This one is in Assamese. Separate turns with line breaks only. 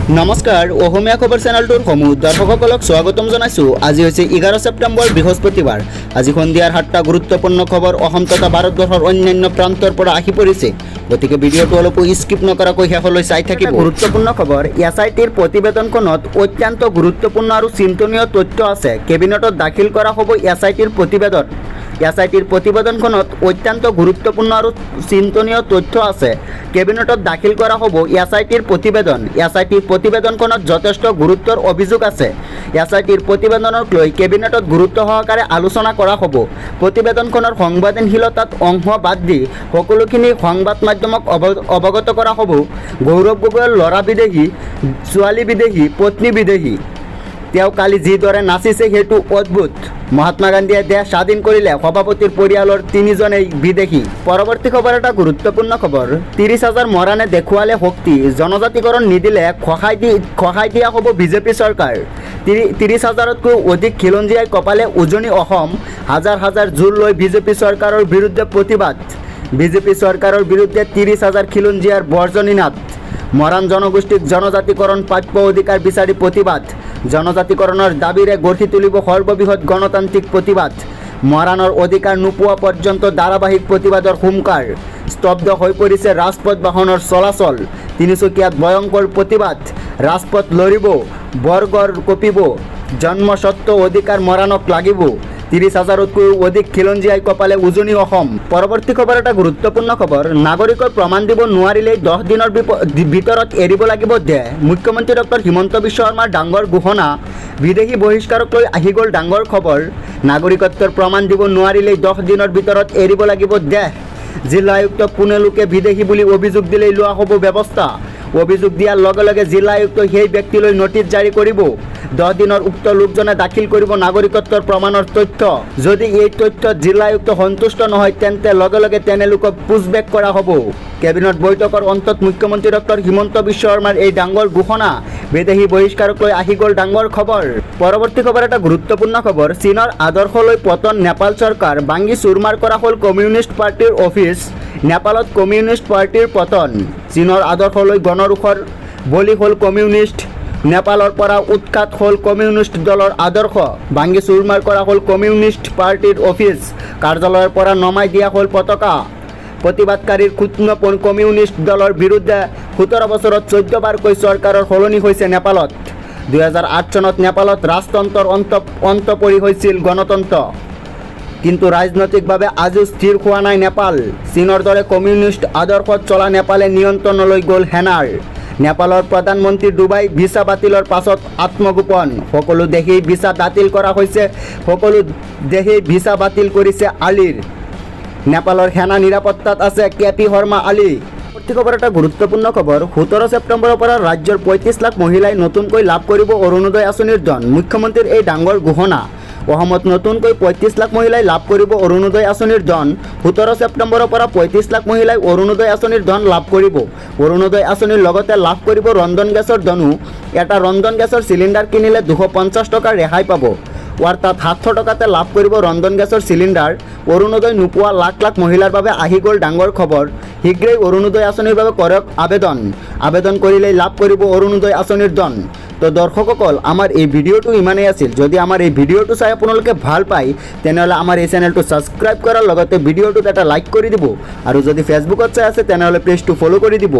নমস্কাৰ অসমীয়া খবৰ চেনেলটোৰ সমূহ দৰ্শকসকলক স্বাগতম জনাইছোঁ। আজি হৈছে 11 ছেপ্টেম্বৰ বৃহস্পতিবাৰ। আজি সন্ধিয়াৰ 7টা গুৰুত্বপূৰ্ণ খবৰ অসম তথা ভাৰতবৰ্ষৰ অন্যান্য প্ৰান্তৰ পৰা আহি পৰিছে। গতিকে ভিডিঅ'টো অলপ স্কিপ নকৰাকৈ শেষলৈ চাই থাকিব। গুৰুত্বপূৰ্ণ খবৰ, এছআইটিৰ প্ৰতিবেদনখনত অত্যন্ত গুৰুত্বপূৰ্ণ আৰু চিন্তনীয় তথ্য আছে। কেবিনেটত দাখিল কৰা হ'ব এছআইটিৰ প্ৰতিবেদন। এছআইটিৰ প্ৰতিবেদনখনত অত্যন্ত গুৰুত্বপূৰ্ণ আৰু চিন্তনীয় তথ্য আছে। কেবিনেটত দাখিল কৰা হ'ব এছআইটিৰ প্ৰতিবেদন। এছআইটিৰ প্ৰতিবেদনখনত যথেষ্ট গুৰুত্বৰ অভিযোগ আছে। এছআইটিৰ প্ৰতিবেদনক লৈ কেবিনেটত গুৰুত্ব সহকাৰে আলোচনা কৰা হ'ব। প্ৰতিবেদনখনৰ সংবেদনশীলতাত অংশ বাদ দি সকলোখিনি সংবাদ মাধ্যমক অৱগত কৰা হ'ব। গৌৰৱ গগৈৰ ল'ৰা বিদেশী, ছোৱালী বিদেশী, পত্নী বিদেশী। তেওঁ কালি যিদৰে নাচিছে সেইটো অদ্ভুত। মহাত্মা গান্ধীয়ে দেশ স্বাধীন কৰিলে, সভাপতিৰ পৰিয়ালৰ 3জনেই বিদেশী। পৰৱৰ্তী খবৰ এটা গুৰুত্বপূৰ্ণ খবৰ, 30,000 মৰাণে দেখুৱালে শক্তি, জনজাতিকৰণ নিদিলে খহাই দিয়া হ'ব বিজেপি চৰকাৰ। 30,000তকৈ অধিক খিলঞ্জীয়াই কপালে উজনি অসম। হাজাৰ হাজাৰ জোৰ লৈ বিজেপি চৰকাৰৰ বিৰুদ্ধে প্ৰতিবাদ। বিজেপি চৰকাৰৰ বিৰুদ্ধে 30,000 খিলঞ্জীয়াৰ বৰ্জনী নাট। মৰাণ জনগোষ্ঠীক জনজাতিকৰণ প্ৰাপ্য অধিকাৰ বিচাৰি প্ৰতিবাদ। জনজাতিকৰণৰ দাবীৰে গঢ়ি তুলিব সৰ্ববৃহৎ গণতান্ত্ৰিক প্ৰতিবাদ। মৰাণৰ অধিকাৰ নোপোৱা পৰ্যন্ত ধাৰাবাহিক প্ৰতিবাদৰ হুংকাৰ। স্তব্ধ হৈ পৰিছে ৰাজপথ বাহনৰ চলাচল। তিনিচুকীয়াত ভয়ংকৰ প্ৰতিবাদ। ৰাজপথ লৰিব, বৰগড় কঁপিব। জন্মস্বত্ব অধিকাৰ মৰাণক লাগিব। 30,000তকৈও অধিক খিলঞ্জীয়াই কপালে উজনি অসম। পৰৱৰ্তী খবৰ এটা গুৰুত্বপূৰ্ণ খবৰ, নাগৰিকৰ প্ৰমাণ দিব নোৱাৰিলেই 10 দিনৰ ভিতৰত এৰিব লাগিব দেহ। মুখ্যমন্ত্ৰী ডক্টৰ হিমন্ত বিশ্ব শৰ্মাৰ ডাঙৰ ঘোষণা। বিদেশী বহিষ্কাৰক লৈ আহি গ'ল ডাঙৰ খবৰ। নাগৰিকত্বৰ প্ৰমাণ দিব নোৱাৰিলেই 10 দিনৰ ভিতৰত এৰিব লাগিব দেহ। জিলা আয়ুক্তক কোনো লোকে বিদেশী বুলি অভিযোগ দিলেই লোৱা হ'ব ব্যৱস্থা। অভিযোগ দিয়াৰ লগে লগে জিলা আয়ুক্তই সেই ব্যক্তিলৈ নটিচ জাৰি কৰিব। 10 দিনৰ উক্ত লোকজনে দাখিল কৰিব নাগৰিকত্বৰ প্ৰমাণৰ তথ্য। যদি এই তথ্যত জিলা আয়ুক্ত সন্তুষ্ট নহয় তেন্তে লগে লগে তেনে লোকক পুছবেক কৰা হ'ব। কেবিনেট বৈঠকৰ অন্তত মুখ্যমন্ত্ৰী ডক্টৰ হিমন্ত বিশ্ব শৰ্মাৰ এই ডাঙৰ ঘোষণা। বিদেশী বহিষ্কাৰক লৈ আহি গ'ল ডাঙৰ খবৰ। পৰৱৰ্তী খবৰ এটা গুৰুত্বপূৰ্ণ খবৰ, চীনৰ আদৰ্শ লৈ পতন নেপাল চৰকাৰ, ভাঙি চুৰমাৰ কৰা হ'ল কমিউনিষ্ট পাৰ্টিৰ অফিচ। নেপালত কমিউনিষ্ট পাৰ্টিৰ পতন। চীনৰ আদৰ্শ লৈ গণৰোষৰ বলি হ'ল কমিউনিষ্ট। নেপালৰ পৰা উৎখাত হ'ল কমিউনিষ্ট দলৰ আদৰ্শ। ভাঙি চুৰমাৰ কৰা হ'ল কমিউনিষ্ট পাৰ্টিৰ অফিচ। কাৰ্যালয়ৰ পৰা নমাই দিয়া হ'ল পতাকা। প্ৰতিবাদকাৰীৰ ক্ষুণ্ণ কমিউনিষ্ট দলৰ বিৰুদ্ধে 17 বছৰত 14 বাৰকৈ চৰকাৰৰ সলনি হৈছে নেপালত। 2008 চনত নেপালত ৰাজতন্ত্ৰৰ অন্ত পৰি হৈছিল গণতন্ত্ৰ। কিন্তু ৰাজনৈতিকভাৱে আজিও স্থিৰ হোৱা নাই নেপাল। চীনৰ দৰে কমিউনিষ্ট আদৰ্শত চলা নেপালে নিয়ন্ত্ৰণলৈ গ'ল সেনাৰ। নেপালৰ প্ৰধানমন্ত্ৰী ডুবাই ভিছা বাতিলৰ পাছত আত্মগোপন। সকলো দেশেই ভিছা বাতিল কৰা হৈছে। সকলো দেশেই ভিছা বাতিল কৰিছে আলিৰ। নেপালৰ সেনা নিৰাপত্তাত আছে কেপি শৰ্মা আলি। পৰৱৰ্তী খবৰ এটা গুৰুত্বপূৰ্ণ খবৰ, 17 ছেপ্টেম্বৰৰ পৰা ৰাজ্যৰ 35 লাখ মহিলাই নতুনকৈ লাভ কৰিব অৰুণোদয় আঁচনিৰ ধন। মুখ্যমন্ত্ৰীৰ এই ডাঙৰ ঘোষণা। অসমত নতুনকৈ 35 লাখ মহিলাই লাভ কৰিব অৰুণোদয় আঁচনিৰ ধন। 17 ছেপ্টেম্বৰৰ পৰা 35 লাখ মহিলাই অৰুণোদয় আঁচনিৰ ধন লাভ কৰিব। অৰুণোদয় আঁচনিৰ লগতে লাভ কৰিব ৰন্ধন গেছৰ ধনো। এটা ৰন্ধন গেছৰ চিলিণ্ডাৰ কিনিলে 250 টকা ৰেহাই পাব। অৰ্থাৎ 700 টকাতে লাভ কৰিব ৰন্ধন গেছৰ চিলিণ্ডাৰ। অৰুণোদয় নোপোৱা লাখ লাখ মহিলাৰ বাবে আহি গ'ল ডাঙৰ খবৰ। শীঘ্ৰেই অৰুণোদয় আঁচনিৰ বাবে কৰক আবেদন। আবেদন কৰিলেই লাভ কৰিব অৰুণোদয় আঁচনিৰ ধন। তো দৰ্শকসকল, আমাৰ এই ভিডিঅ'টো ইমানেই আছিল। যদি আমাৰ এই ভিডিঅ'টো চাই আপোনালোকে ভাল পায় তেনেহ'লে আমাৰ এই চেনেলটো ছাবস্ক্ৰাইব কৰাৰ লগতে ভিডিঅ'টোত এটা লাইক কৰি দিব। আৰু যদি ফেচবুকত চাই আছে তেনেহ'লে পেজটো ফ'ল' কৰি দিব।